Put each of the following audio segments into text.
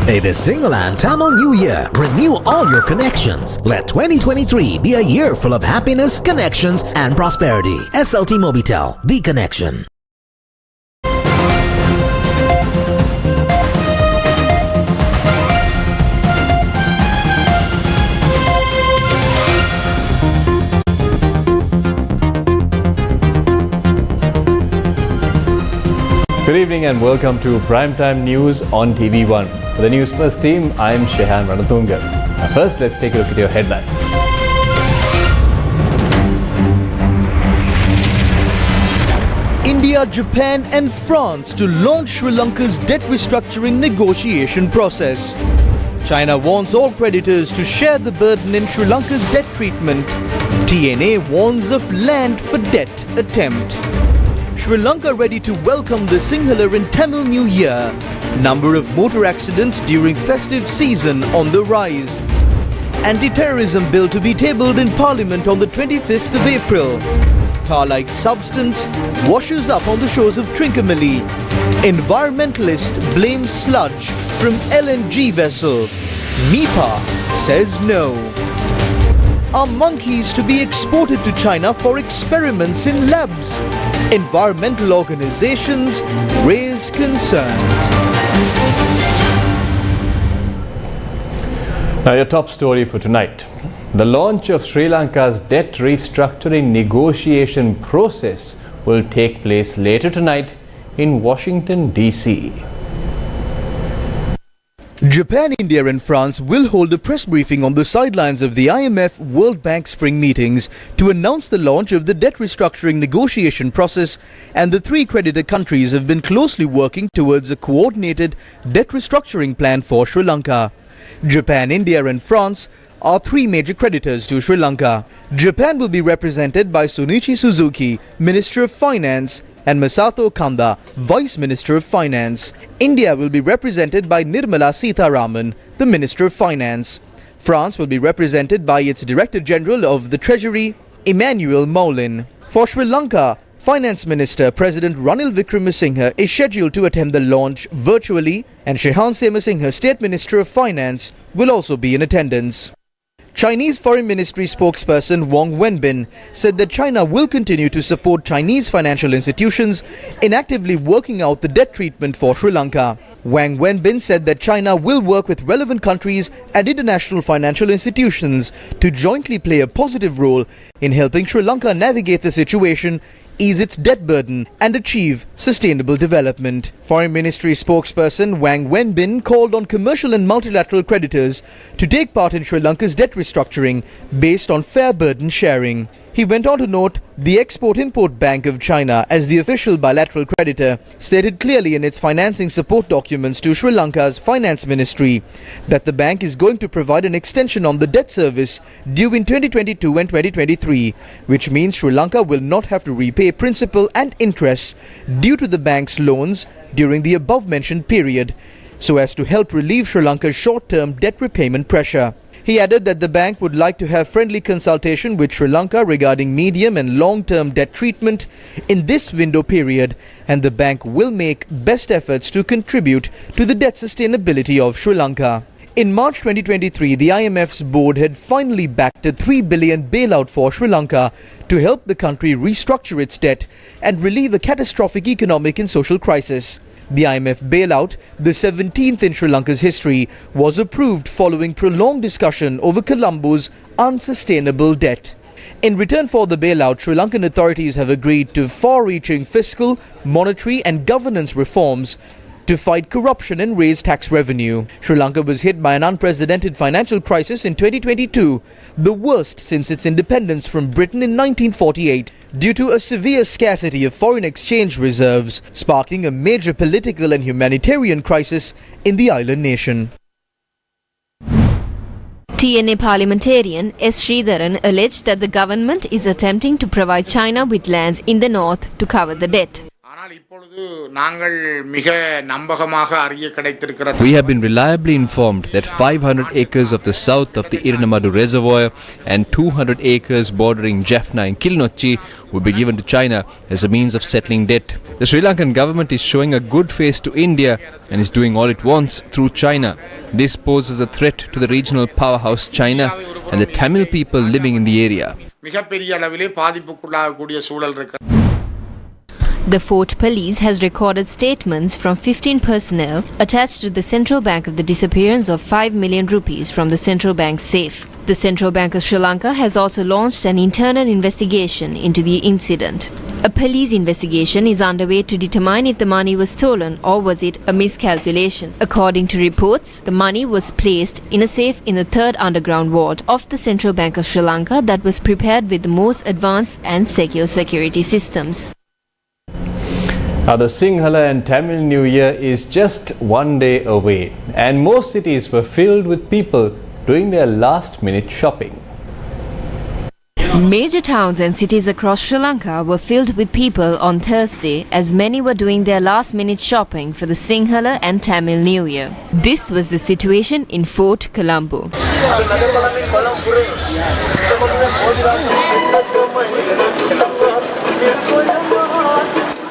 It is single and Tamil New Year. Renew all your connections. Let 2023 be a year full of happiness, connections and prosperity. SLT Mobitel, the connection. Good evening and welcome to Primetime News on TV1. For the News First team, I am Shehan Ranatunga. Now first, let's take a look at your headlines. India, Japan and France to launch Sri Lanka's debt restructuring negotiation process. China warns all creditors to share the burden in Sri Lanka's debt treatment. TNA warns of land for debt attempt. Sri Lanka ready to welcome the Sinhala in Tamil New Year. Number of motor accidents during festive season on the rise. Anti-terrorism bill to be tabled in Parliament on the 25th of April. Tar-like substance washes up on the shores of Trincomalee. Environmentalist blames sludge from LNG vessel. MIPA says no. Are monkeys to be exported to China for experiments in labs? Environmental organizations raise concerns. Now your top story for tonight. The launch of Sri Lanka's debt restructuring negotiation process will take place later tonight in Washington, D.C. Japan, India and France will hold a press briefing on the sidelines of the IMF World Bank spring meetings to announce the launch of the debt restructuring negotiation process, and the three creditor countries have been closely working towards a coordinated debt restructuring plan for Sri Lanka. Japan, India and France are three major creditors to Sri Lanka. Japan will be represented by Sunichi Suzuki, Minister of Finance, and Masato Kanda, Vice Minister of Finance. India will be represented by Nirmala Sitharaman, the Minister of Finance. France will be represented by its Director General of the Treasury, Emmanuel Maulin. For Sri Lanka, Finance Minister President Ranil Wickremesinghe is scheduled to attend the launch virtually, and Shehan Semasinghe, State Minister of Finance, will also be in attendance. Chinese Foreign Ministry spokesperson Wang Wenbin said that China will continue to support Chinese financial institutions in actively working out the debt treatment for Sri Lanka. Wang Wenbin said that China will work with relevant countries and international financial institutions to jointly play a positive role in helping Sri Lanka navigate the situation, ease its debt burden and achieve sustainable development. Foreign Ministry spokesperson Wang Wenbin called on commercial and multilateral creditors to take part in Sri Lanka's debt restructuring based on fair burden sharing. He went on to note the Export-Import Bank of China, as the official bilateral creditor, stated clearly in its financing support documents to Sri Lanka's Finance Ministry that the bank is going to provide an extension on the debt service due in 2022 and 2023, which means Sri Lanka will not have to repay principal and interest due to the bank's loans during the above-mentioned period, so as to help relieve Sri Lanka's short-term debt repayment pressure. He added that the bank would like to have friendly consultation with Sri Lanka regarding medium and long-term debt treatment in this window period, and the bank will make best efforts to contribute to the debt sustainability of Sri Lanka. In March 2023, the IMF's board had finally backed a $3 billion bailout for Sri Lanka to help the country restructure its debt and relieve a catastrophic economic and social crisis. The IMF bailout, the 17th in Sri Lanka's history, was approved following prolonged discussion over Colombo's unsustainable debt. In return for the bailout, Sri Lankan authorities have agreed to far-reaching fiscal, monetary and governance reforms to fight corruption and raise tax revenue. Sri Lanka was hit by an unprecedented financial crisis in 2022, the worst since its independence from Britain in 1948, due to a severe scarcity of foreign exchange reserves, sparking a major political and humanitarian crisis in the island nation. TNA parliamentarian S. Sridharan alleged that the government is attempting to provide China with lands in the north to cover the debt. We have been reliably informed that 500 acres of the south of the Irinamadu reservoir and 200 acres bordering Jaffna and Kilinochchi will be given to China as a means of settling debt. The Sri Lankan government is showing a good face to India and is doing all it wants through China. This poses a threat to the regional powerhouse China and the Tamil people living in the area. The Fort Police has recorded statements from 15 personnel attached to the Central Bank of the disappearance of 5 million rupees from the Central Bank safe. The Central Bank of Sri Lanka has also launched an internal investigation into the incident. A police investigation is underway to determine if the money was stolen or was it a miscalculation. According to reports, the money was placed in a safe in the 3rd underground ward of the Central Bank of Sri Lanka that was prepared with the most advanced and secure security systems. Now, the Sinhala and Tamil New Year is just one day away, and most cities were filled with people doing their last-minute shopping. Major towns and cities across Sri Lanka were filled with people on Thursday as many were doing their last-minute shopping for the Sinhala and Tamil New Year. This was the situation in Fort Colombo.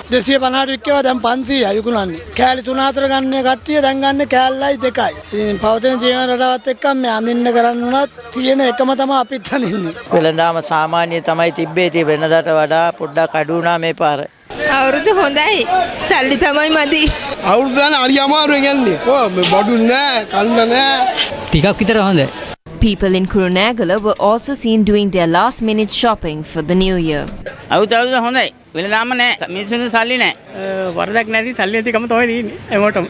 දෙසිය පනහට වික්කවා දැන් 500යි විකුණන්නේ. කෑලි 3-4 ගන්න කට්ටිය දැන් ගන්න කෑල්ලයි 2යි. ඉතින් පවතින ජීවන රටාවත් එක්ක මේ අඳින්න කරන්න උනත් තියෙන එකම තමයි අපිත් අඳින්නේ. වෙළඳාම සාමාන්‍ය තමයි තිබ්බේ. ඉතින් වෙනදාට වඩා පොඩ්ඩක් අඩු වුණා මේ පාර. අවුරුද්ද හොඳයි. සල්ලි තමයි මදි. අවුරුද්ද ගන්න හරි අමාරුවෙන් යන්නේ. ඔව් මේ බඩු නෑ, කන්න නෑ. ටිකක් විතර හොඳයි. People in Kurunegala were also seen doing their last-minute shopping for the new year. අවුරුද්ද හොඳයි. වෙළඳාම නෑ. මිනිස්සුන්ට සල්ලි නෑ. වරදක් නැති සල්ලි ඇතිකම තමයි තියෙන්නේ. හැමෝටම.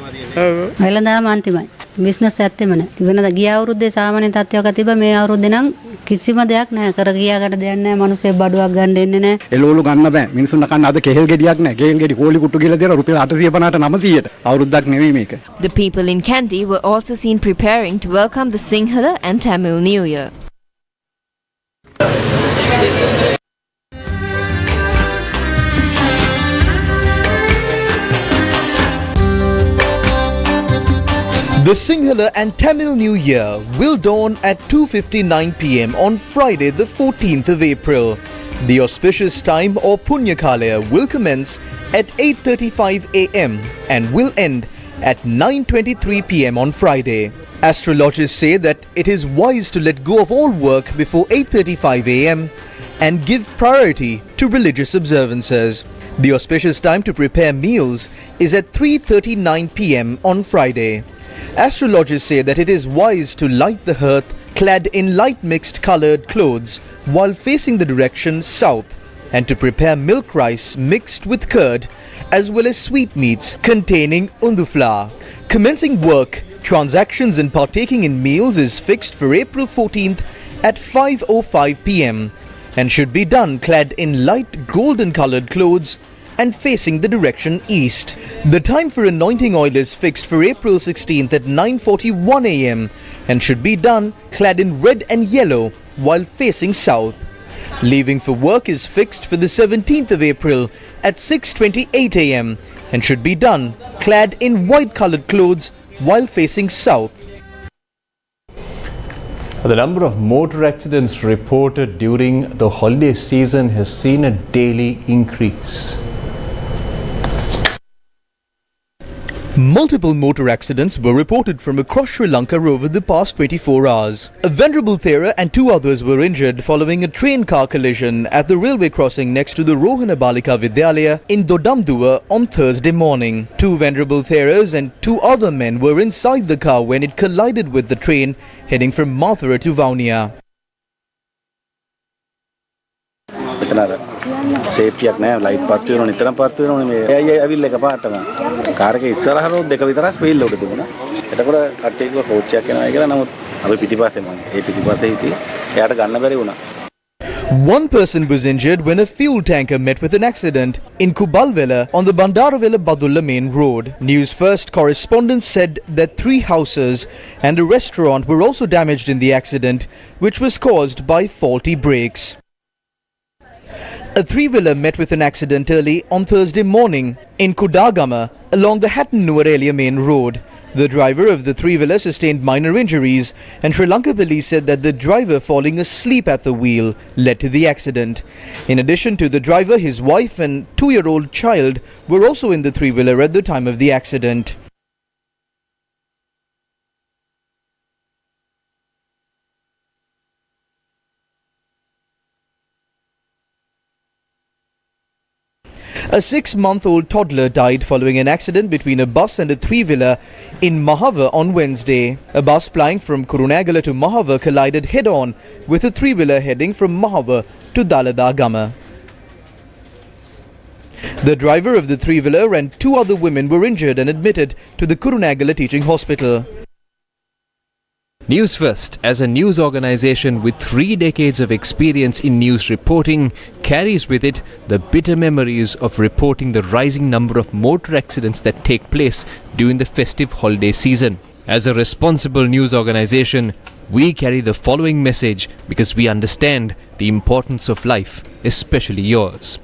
වෙළඳාම අන්තිමයි. බිස්නස් ඇත්තෙම නෑ. වෙනද ගිය අවුරුද්දේ සාමාන්‍ය තත්ත්වයක් තිබ්බා. මේ අවුරුද්දේ නම් කිසිම දෙයක් නෑ. කර ගියාකට දෙයක් නෑ. මිනිස්සු බඩුවක් ගන්න දෙන්නේ නෑ. එළවලු ගන්න බෑ. මිනිස්සුන්ට කන්න අද කෙහෙල් ගෙඩියක් නෑ. කෙහෙල් ගෙඩි කෝලි කුට්ටු කියලා දෙනවා රුපියල් 850ට 900ට. අවුරුද්දක් නෙවෙයි මේක. The people in Kandy were also seen preparing to welcome the Sinhala and Tamil New Year. The Sinhala and Tamil New Year will dawn at 2:59 p.m. on Friday the 14th of April. The auspicious time or Punya Kalaya will commence at 8:35 a.m. and will end at 9:23 p.m. on Friday. Astrologers say that it is wise to let go of all work before 8:35 a.m. and give priority to religious observances. The auspicious time to prepare meals is at 3:39 p.m. on Friday. Astrologers say that it is wise to light the hearth clad in light mixed colored clothes while facing the direction south, and to prepare milk rice mixed with curd as well as sweetmeats containing undu flour. Commencing work, transactions and partaking in meals is fixed for April 14th at 5:05 p.m. and should be done clad in light golden colored clothes and facing the direction east. The time for anointing oil is fixed for April 16th at 9:41 a.m. and should be done clad in red and yellow while facing south. Leaving for work is fixed for the 17th of April at 6:28 a.m. and should be done clad in white colored clothes while facing south. The number of motor accidents reported during the holiday season has seen a daily increase. Multiple motor accidents were reported from across Sri Lanka over the past 24 hours. A venerable Thera and 2 others were injured following a train-car collision at the railway crossing next to the Rohana Balika Vidyalaya in Dodamduwa on Thursday morning. 2 venerable Theras and 2 other men were inside the car when it collided with the train heading from Mathura to Vaunia. සේෆ්ටියක් නැහැ light පත් වෙනවා නිතරම පත් වෙනවනේ මේ ඇයි ඇවිල්ලා එකපාරටම කාර් එකේ ඉස්සරහ රෝඩ් දෙක විතරක් වීල් උඩ තිබුණා එතකොට කට්ටිය කිව්වා කෝච්චියක් එනවා කියලා නමුත් අපි පිටිපස්සේ මම ඒ පිටිපස්සේ හිටියේ එයාට ගන්න බැරි වුණා. One person was injured when a fuel tanker met with an accident in Kubalwela on the Bandaravela Badulla main road. News First correspondents said that 3 houses and a restaurant were also damaged in the accident, which was caused by faulty brakes. A three-wheeler met with an accident early on Thursday morning in Kudagama along the Hatton Nuwara main road. The driver of the three-wheeler sustained minor injuries, and Sri Lanka police said that the driver falling asleep at the wheel led to the accident. In addition to the driver, his wife and 2-year-old child were also in the three-wheeler at the time of the accident. A 6-month-old toddler died following an accident between a bus and a three-wheeler in Mahava on Wednesday. A bus plying from Kurunegala to Mahava collided head-on with a three-wheeler heading from Mahava to Daladagama. The driver of the three-wheeler and 2 other women were injured and admitted to the Kurunegala Teaching Hospital. News First, as a news organization with 3 decades of experience in news reporting, carries with it the bitter memories of reporting the rising number of motor accidents that take place during the festive holiday season. As a responsible news organization, we carry the following message because we understand the importance of life, especially yours.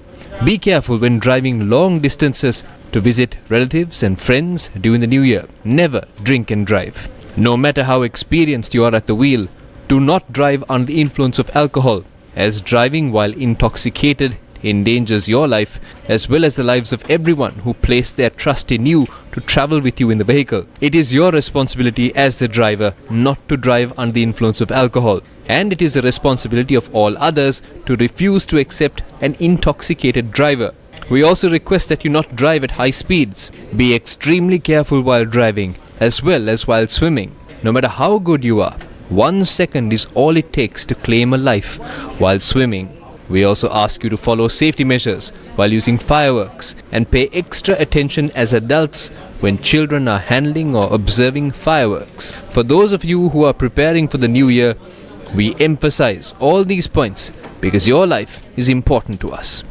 Be careful when driving long distances to visit relatives and friends during the new year. Never drink and drive. No matter how experienced you are at the wheel, do not drive under the influence of alcohol, as driving while intoxicated endangers your life as well as the lives of everyone who placed their trust in you to travel with you in the vehicle. It is your responsibility as the driver not to drive under the influence of alcohol, and it is the responsibility of all others to refuse to accept an intoxicated driver. We also request that you not drive at high speeds. Be extremely careful while driving as well as while swimming. No matter how good you are, 1 second is all it takes to claim a life while swimming. We also ask you to follow safety measures while using fireworks and pay extra attention as adults when children are handling or observing fireworks. For those of you who are preparing for the new year, we emphasize all these points because your life is important to us.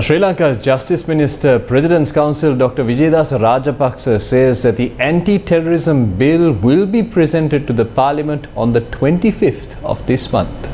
Sri Lanka's Justice Minister, President's Council Dr. Vijayadasa Rajapaksa says that the anti-terrorism bill will be presented to the Parliament on the 25th of this month.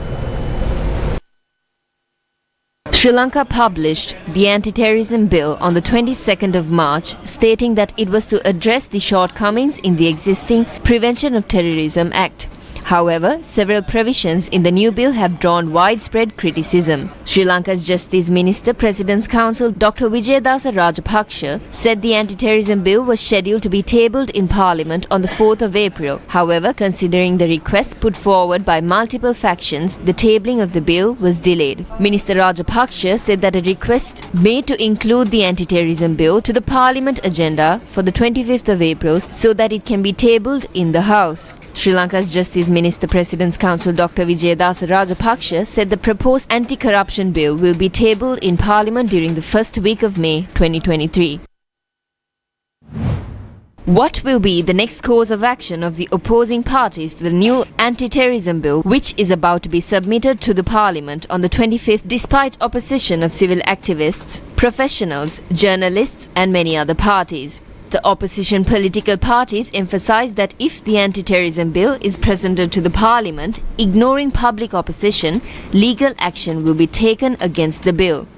Sri Lanka published the anti-terrorism bill on the 22nd of March, stating that it was to address the shortcomings in the existing Prevention of Terrorism Act. However, several provisions in the new bill have drawn widespread criticism. Sri Lanka's Justice Minister, President's Council Dr. Vijayadasa Rajapaksa said the anti-terrorism bill was scheduled to be tabled in Parliament on the 4th of April. However, considering the requests put forward by multiple factions, the tabling of the bill was delayed. Minister Rajapaksa said that a request made to include the anti-terrorism bill to the Parliament agenda for the 25th of April so that it can be tabled in the House. Sri Lanka's Justice Minister, President's Council Dr. Vijayadasa Rajapaksa said the proposed anti-corruption bill will be tabled in Parliament during the first week of May 2023. What will be the next course of action of the opposing parties to the new anti-terrorism bill, which is about to be submitted to the Parliament on the 25th, despite opposition of civil activists, professionals, journalists and many other parties? The opposition political parties emphasize that if the anti-terrorism bill is presented to the Parliament, ignoring public opposition, legal action will be taken against the bill.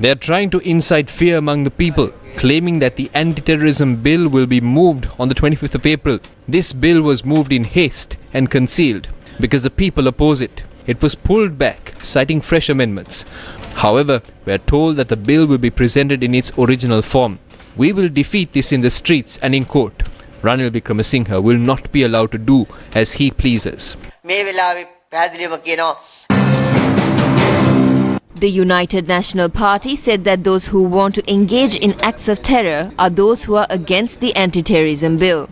They are trying to incite fear among the people, claiming that the anti-terrorism bill will be moved on the 25th of April. This bill was moved in haste and concealed because the people oppose it. It was pulled back, citing fresh amendments. However, we are told that the bill will be presented in its original form. We will defeat this in the streets and in court. Ranil Wickremesinghe will not be allowed to do as he pleases. The United National Party said that those who want to engage in acts of terror are those who are against the anti-terrorism bill.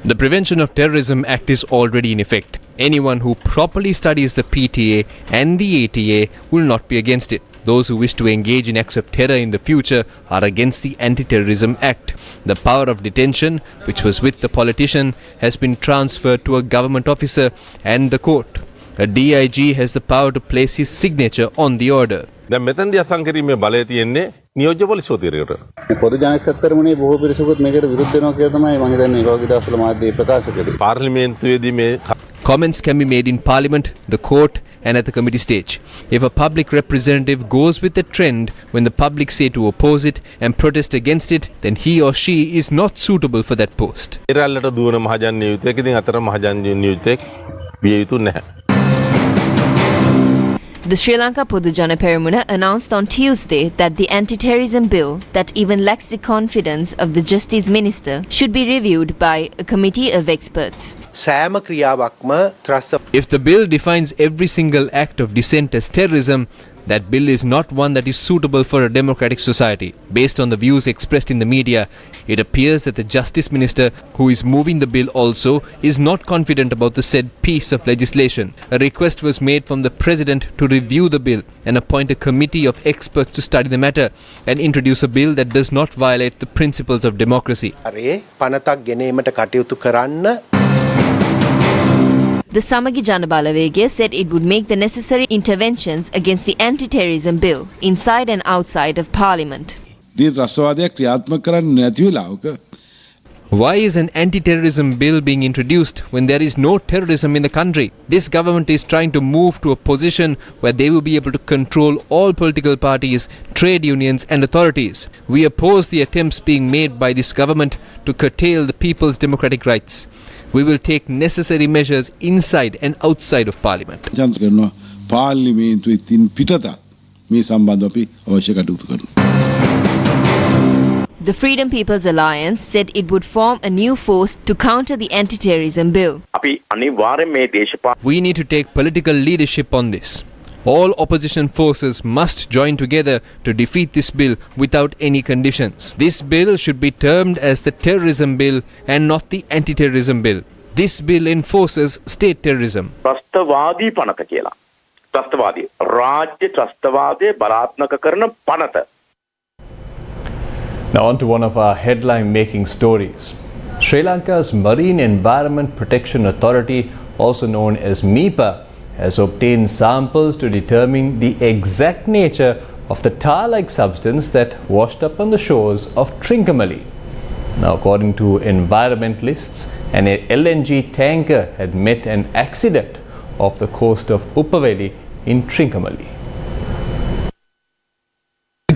The Prevention of Terrorism Act is already in effect. Anyone who properly studies the PTA and the ATA will not be against it. Those who wish to engage in acts of terror in the future are against the Anti-Terrorism Act. The power of detention, which was with the politician, has been transferred to a government officer and the court. A DIG has the power to place his signature on the order. නියෝජ්‍ය police සෝතිරයට. පොදු ජනක සත්කර්මණයේ බොහෝ පිරිසකුත් මේකට විරුද්ධ වෙනවා කියලා තමයි මම හිතන්නේ රෝගී දවස්වල මාධ්‍ය ප්‍රකාශ කළේ. පාර්ලිමේන්තුවේදී මේ Comments can be made in Parliament, the court, and at the committee stage. If a public representative goes with the trend when the public say to oppose it and protest against it, then he or she is not suitable for that post. ඉරල්ලට දුවන මහජන නියුතයෙක් ඉතින් අතර මහජන නියුතයෙක් විය යුතු නැහැ. The Sri Lanka Podujana Peramuna announced on Tuesday that the anti-terrorism bill that even lacks the confidence of the Justice Minister should be reviewed by a committee of experts. If the bill defines every single act of dissent as terrorism, that bill is not one that is suitable for a democratic society. Based on the views expressed in the media, it appears that the Justice Minister, who is moving the bill also, is not confident about the said piece of legislation. A request was made from the President to review the bill and appoint a committee of experts to study the matter and introduce a bill that does not violate the principles of democracy. The Samagi Janabalawege said it would make the necessary interventions against the anti-terrorism bill inside and outside of Parliament. Why is an anti-terrorism bill being introduced when there is no terrorism in the country? This government is trying to move to a position where they will be able to control all political parties, trade unions and authorities. We oppose the attempts being made by this government to curtail the people's democratic rights. We will take necessary measures inside and outside of Parliament. The Freedom People's Alliance said it would form a new force to counter the anti-terrorism bill. We need to take political leadership on this. All opposition forces must join together to defeat this bill without any conditions. This bill should be termed as the terrorism bill and not the anti-terrorism bill. This bill enforces state terrorism. ත්‍රස්තවාදී පනත කියලා. ත්‍රස්තවාදී රාජ්‍ය ත්‍රස්තවාදයේ බලාත්මක කරන පනත. Now on to one of our headline-making stories. Sri Lanka's Marine Environment Protection Authority, also known as MIPA, has obtained samples to determine the exact nature of the tar-like substance that washed up on the shores of Trincomalee. Now, according to environmentalists, an LNG tanker had met an accident off the coast of Uppaveli in Trincomalee.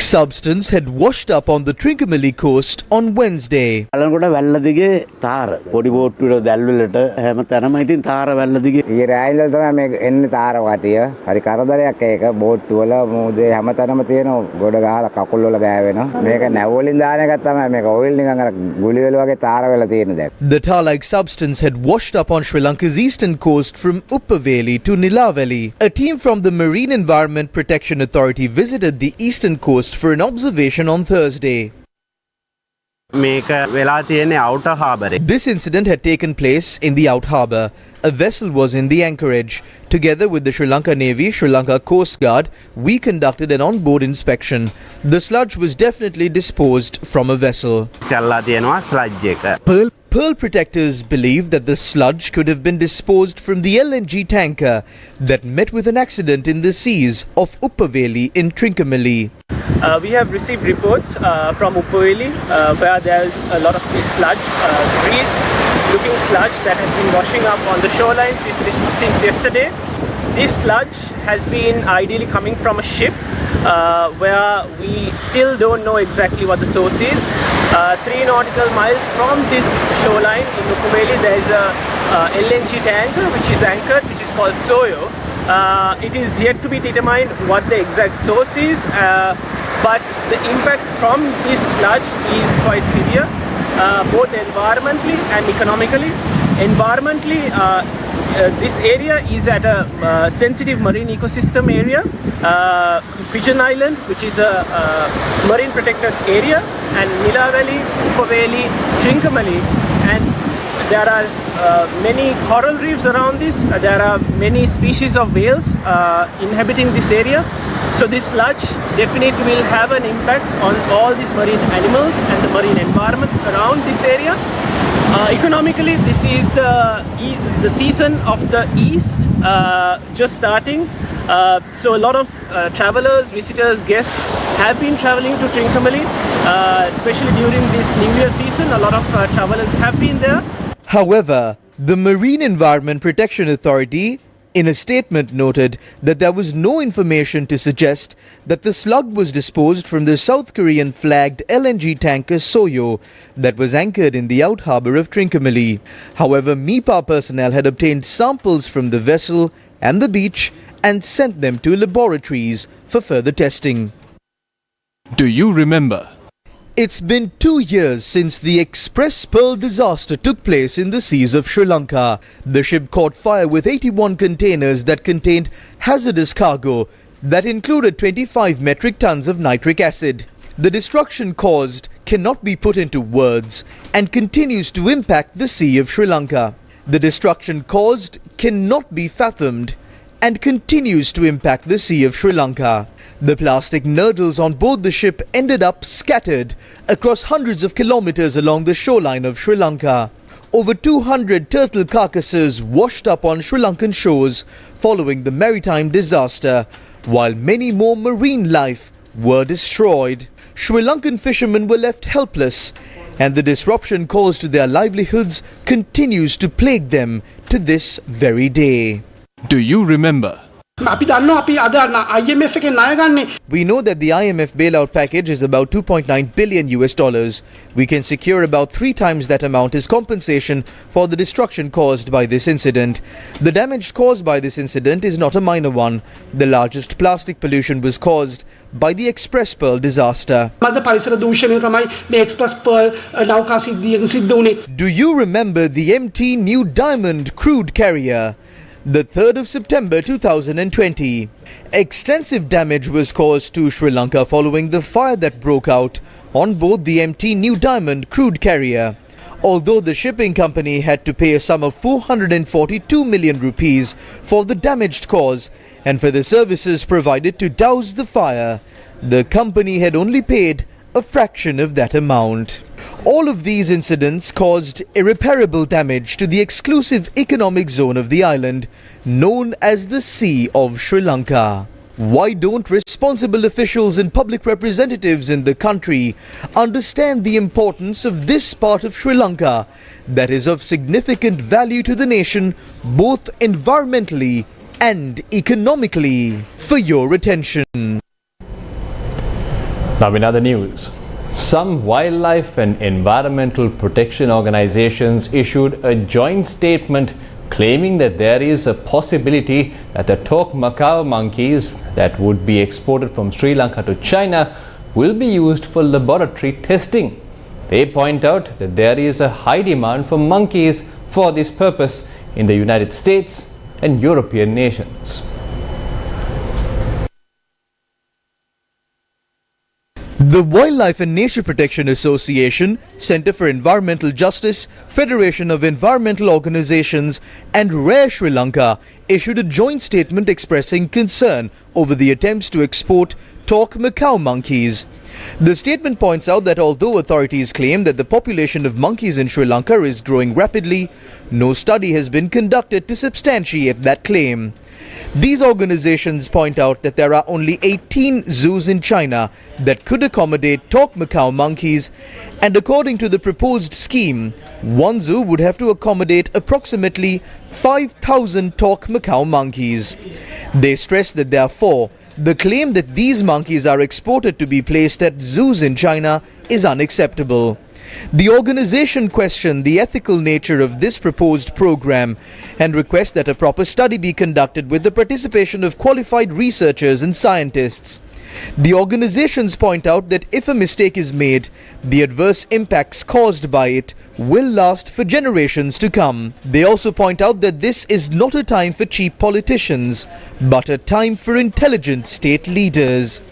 Substance had washed up on the Trincomalee coast on Wednesday. අලංගොඩ වැල්ල දිගේ තාර පොඩි බෝට්ටුවල දැල්වලට හැම තැනම ඉතින් තාර වැල්ල දිගේ ඊ රායිල තමයි මේ එන්නේ තාර වාතිය. හරි කරදරයක් ඒක බෝට්ටුවල මොදේ හැම තැනම තියෙන ගොඩ ගහලා කකුල් වල ගෑවෙනවා. මේක නැව් වලින් දාන එකක් තමයි මේක ඔයිල් නිකන් අර ගුලි වල වගේ තාර වෙලා තියෙන දැන්. The tar-like substance had washed up on Sri Lanka's eastern coast from Uppaveli to Nilaveli. A team from the Marine Environment Protection Authority visited the eastern coast for an observation on Thursday. This incident had taken place in the out harbour. A vessel was in the anchorage. Together with the Sri Lanka Navy, Sri Lanka Coast Guard, we conducted an on-board inspection. The sludge was definitely disposed from a vessel. Pearl protectors believe that the sludge could have been disposed from the LNG tanker that met with an accident in the seas of Uppaveli in Trincomalee. We have received reports from Uppaveli where there is a lot of this sludge, grease-looking sludge that has been washing up on the shoreline since yesterday. This sludge has been ideally coming from a ship where we still don't know exactly what the source is. 3 nautical miles from this shoreline in Uppaveli there is a LNG tanker which is anchored, which is called Soyo. It is yet to be determined what the exact source is, but the impact from this sludge is quite severe, both environmentally and economically. Environmentally, this area is at a sensitive marine ecosystem area, Pigeon Island, which is a marine protected area, and Nilaveli, Uppaveli, Trincomalee, and there are many coral reefs around this. There are many species of whales inhabiting this area. So this sludge definitely will have an impact on all these marine animals and the marine environment around this area. Economically, this is the season of the east just starting. So a lot of travelers, visitors, guests have been traveling to Trincomalee, especially during this New Year season. A lot of travelers have been there. However, the Marine Environment Protection Authority in a statement noted that there was no information to suggest that the slug was disposed from the South Korean flagged LNG tanker Soyo that was anchored in the out harbour of Trincomalee. However, MIPA personnel had obtained samples from the vessel and the beach and sent them to laboratories for further testing. Do you remember? It's been 2 years since the Express Pearl disaster took place in the seas of Sri Lanka. The ship caught fire with 81 containers that contained hazardous cargo that included 25 metric tons of nitric acid. The destruction caused cannot be put into words and continues to impact the sea of Sri Lanka. The destruction caused cannot be fathomed and continues to impact the sea of Sri Lanka. The plastic nurdles on board the ship ended up scattered across hundreds of kilometers along the shoreline of Sri Lanka. Over 200 turtle carcasses washed up on Sri Lankan shores following the maritime disaster, while many more marine life were destroyed. Sri Lankan fishermen were left helpless, and the disruption caused to their livelihoods continues to plague them to this very day. Do you remember? We know that the IMF bailout package is about $2.9 billion. We can secure about 3 times that amount as compensation for the destruction caused by this incident. The damage caused by this incident is not a minor one. The largest plastic pollution was caused by the Express Pearl disaster. Do you remember the MT New Diamond crude carrier? The 3rd of September 2020. Extensive damage was caused to Sri Lanka following the fire that broke out on board the MT New Diamond crude carrier. Although the shipping company had to pay a sum of 442 million rupees for the damaged cause and for the services provided to douse the fire, the company had only paid a fraction of that amount. All of these incidents caused irreparable damage to the exclusive economic zone of the island, known as the Sea of Sri Lanka. Why don't responsible officials and public representatives in the country understand the importance of this part of Sri Lanka that is of significant value to the nation, both environmentally and economically? For your attention. Now in other news, some wildlife and environmental protection organizations issued a joint statement claiming that there is a possibility that the torque macaw monkeys that would be exported from Sri Lanka to China will be used for laboratory testing. They point out that there is a high demand for monkeys for this purpose in the United States and European nations. The Wildlife and Nature Protection Association, Centre for Environmental Justice, Federation of Environmental Organizations and Rare Sri Lanka issued a joint statement expressing concern over the attempts to export torque macaw monkeys. The statement points out that although authorities claim that the population of monkeys in Sri Lanka is growing rapidly, no study has been conducted to substantiate that claim. These organizations point out that there are only 18 zoos in China that could accommodate torque macaw monkeys, and according to the proposed scheme, one zoo would have to accommodate approximately 5,000 torque macaw monkeys. They stress that therefore, the claim that these monkeys are exported to be placed at zoos in China is unacceptable. The organization questioned the ethical nature of this proposed program and request that a proper study be conducted with the participation of qualified researchers and scientists. The organizations point out that if a mistake is made, the adverse impacts caused by it will last for generations to come. They also point out that this is not a time for cheap politicians, but a time for intelligent state leaders.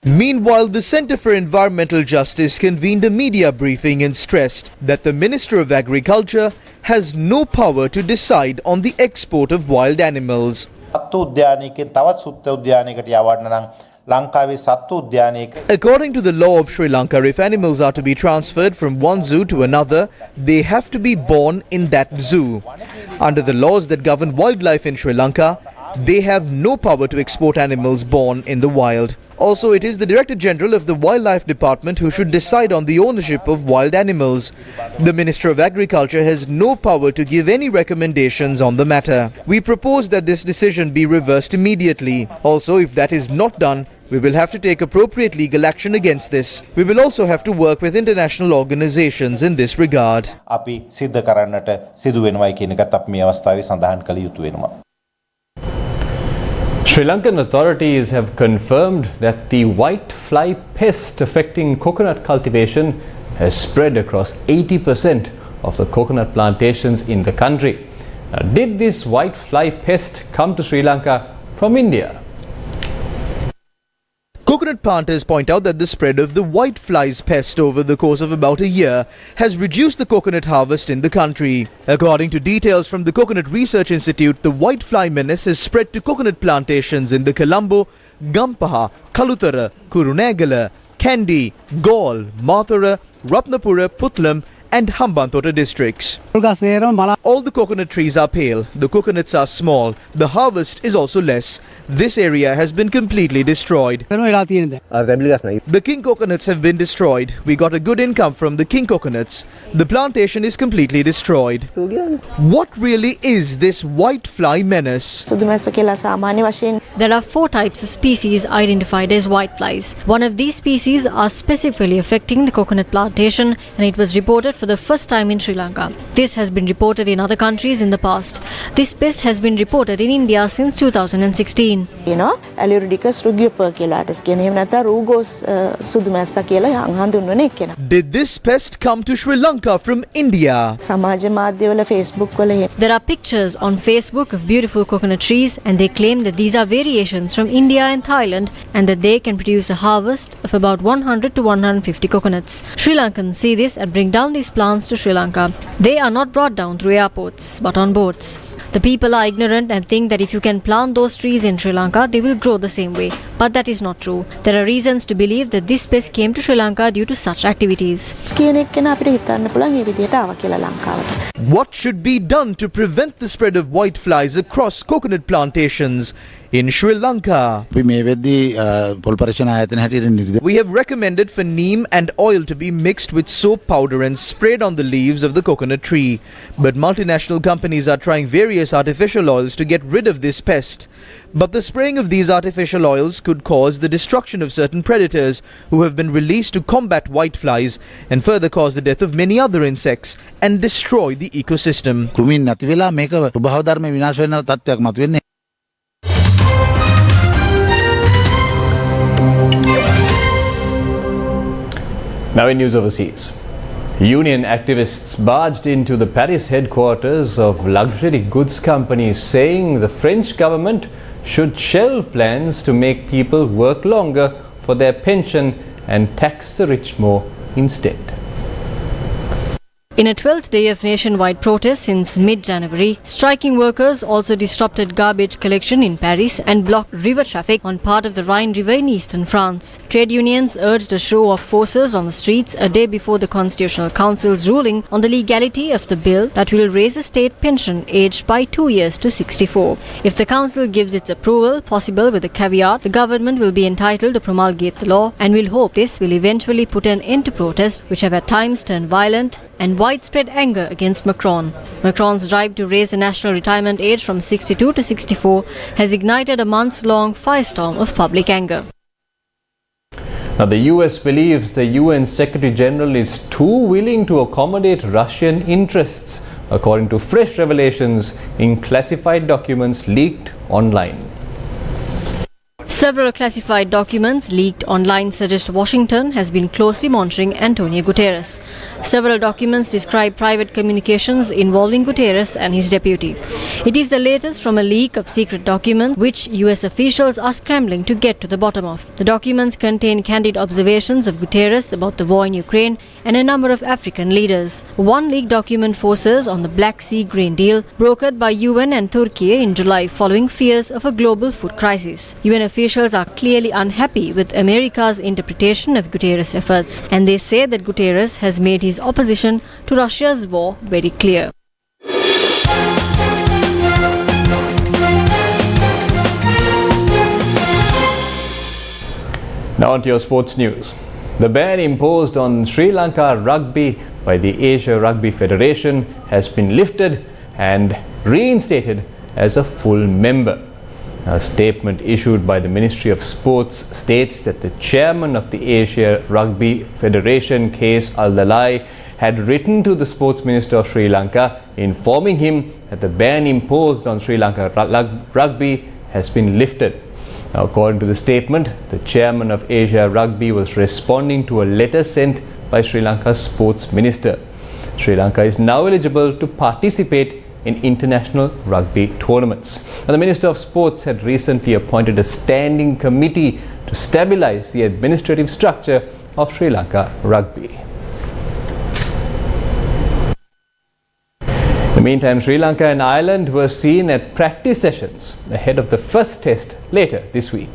Meanwhile, the Centre for Environmental Justice convened a media briefing and stressed that the Minister of Agriculture has no power to decide on the export of wild animals. According to the law of Sri Lanka, if animals are to be transferred from one zoo to another, they have to be born in that zoo. Under the laws that govern wildlife in Sri Lanka, They have no power to export animals born in the wild. Also, it is the Director General of the Wildlife Department who should decide on the ownership of wild animals. The Minister of Agriculture has no power to give any recommendations on the matter. We propose that this decision be reversed immediately. Also, if that is not done, we will have to take appropriate legal action against this. We will also have to work with international organizations in this regard. අපි සිද්ධ කරන්නට සිදු වෙනවයි කියන එකත් අපි මේ අවස්ථාවේ සඳහන් කළ යුතු වෙනවා. Sri Lankan authorities have confirmed that the white fly pest affecting coconut cultivation has spread across 80% of the coconut plantations in the country. Now, did this white fly pest come to Sri Lanka from India? Coconut planters point out that the spread of the white flies pest over the course of about a year has reduced the coconut harvest in the country. According to details from the Coconut Research Institute, the white fly menace has spread to coconut plantations in the Colombo, Gampaha, Kalutara, Kurunegala, Kandy, Gaul, Mathura, Ratnapura, Putlam and Hambantota districts. All the coconut trees are pale, the coconuts are small, the harvest is also less. This area has been completely destroyed. The king coconuts have been destroyed. We got a good income from the king coconuts. The plantation is completely destroyed. What really is this white fly menace? There are 4 types of species identified as whiteflies. One of these species are specifically affecting the coconut plantation, and it was reported for the first time in Sri Lanka. This has been reported in other countries in the past. This pest has been reported in India since 2016. Did this pest come to Sri Lanka from India? There are pictures on Facebook of beautiful coconut trees, and they claim that these are variations from India and Thailand and that they can produce a harvest of about 100 to 150 coconuts. Sri Lankans see this and bring down these plants to Sri Lanka. They are not brought down through airports, but on boats. The people are ignorant and think that if you can plant those trees in Sri Lanka, they will grow the same way. But that is not true. There are reasons to believe that this pest came to Sri Lanka due to such activities. What should be done to prevent the spread of white flies across coconut plantations in Sri Lanka? We have recommended for neem and oil to be mixed with soap powder and sprayed on the leaves of the coconut tree. But multinational companies are trying various artificial oils to get rid of this pest. But the spraying of these artificial oils could cause the destruction of certain predators who have been released to combat whiteflies and further cause the death of many other insects and destroy the ecosystem. Now in news overseas. Union activists barged into the Paris headquarters of luxury goods companies, saying the French government should shelve plans to make people work longer for their pension and tax the rich more instead. In a 12th day of nationwide protest since mid-January, striking workers also disrupted garbage collection in Paris and blocked river traffic on part of the Rhine River in eastern France. Trade unions urged a show of forces on the streets a day before the Constitutional Council's ruling on the legality of the bill that will raise the state pension age by 2 years to 64. If the council gives its approval, possible with a caveat, the government will be entitled to promulgate the law and will hope this will eventually put an end to protests which have at times turned violent and widespread anger against Macron. Macron's drive to raise the national retirement age from 62 to 64 has ignited a months-long firestorm of public anger. Now, the US believes the UN Secretary General is too willing to accommodate Russian interests, according to fresh revelations in classified documents leaked online. Several classified documents leaked online suggest Washington has been closely monitoring Antonio Guterres. Several documents describe private communications involving Guterres and his deputy. It is the latest from a leak of secret documents which US officials are scrambling to get to the bottom of. The documents contain candid observations of Guterres about the war in Ukraine and a number of African leaders. One leaked document focuses on the Black Sea grain deal brokered by UN and Turkey in July following fears of a global food crisis. UN officials are clearly unhappy with America's interpretation of Guterres' efforts, and they say that Guterres has made his opposition to Russia's war very clear. Now on to your sports news. The ban imposed on Sri Lanka Rugby by the Asia Rugby Federation has been lifted and reinstated as a full member. A statement issued by the Ministry of Sports states that the chairman of the Asia Rugby Federation, K.S. Al-Dalai, had written to the Sports Minister of Sri Lanka informing him that the ban imposed on Sri Lanka Rugby has been lifted. Now, according to the statement, the chairman of Asia Rugby was responding to a letter sent by Sri Lanka's Sports Minister. Sri Lanka is now eligible to participate in international rugby tournaments. Now, the Minister of Sports had recently appointed a standing committee to stabilize the administrative structure of Sri Lanka Rugby. In the meantime, Sri Lanka and Ireland were seen at practice sessions ahead of the first test later this week.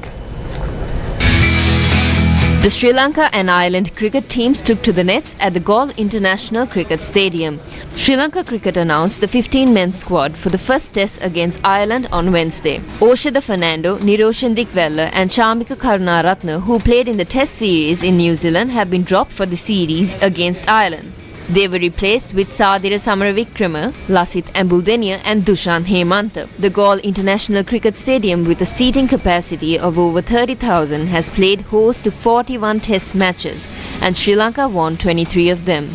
The Sri Lanka and Ireland cricket teams took to the nets at the Galle International Cricket Stadium. Sri Lanka Cricket announced the 15-man squad for the first test against Ireland on Wednesday. Oshada Fernando, Niroshan Dickwella and Shamika Karunaratne, who played in the test series in New Zealand, have been dropped for the series against Ireland. They were replaced with Sadira Samaravikrama, Lasith Ambuldennia and Dushan Hemanta. The Galle International Cricket Stadium, with a seating capacity of over 30,000, has played host to 41 test matches, and Sri Lanka won 23 of them.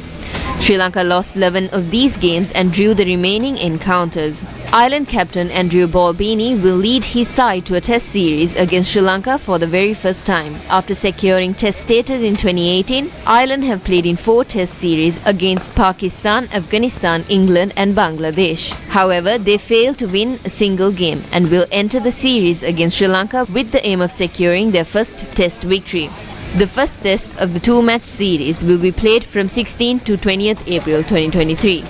Sri Lanka lost 11 of these games and drew the remaining encounters. Ireland captain Andrew Balbini will lead his side to a test series against Sri Lanka for the very first time. After securing test status in 2018, Ireland have played in 4 test series against Pakistan, Afghanistan, England and Bangladesh. However, they failed to win a single game and will enter the series against Sri Lanka with the aim of securing their first test victory. The first test of the 2-match series will be played from 16th to 20th April 2023.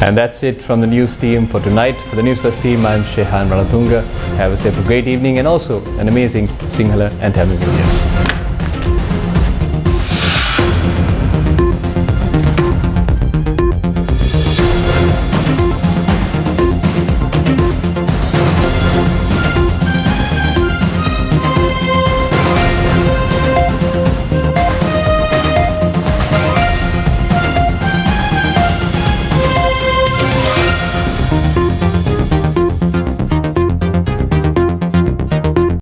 And that's it from the news team for tonight. For the News First team, I'm Shehan Ranatunga. Have a safe, great evening and also an amazing Sinhala and Tamil New Year.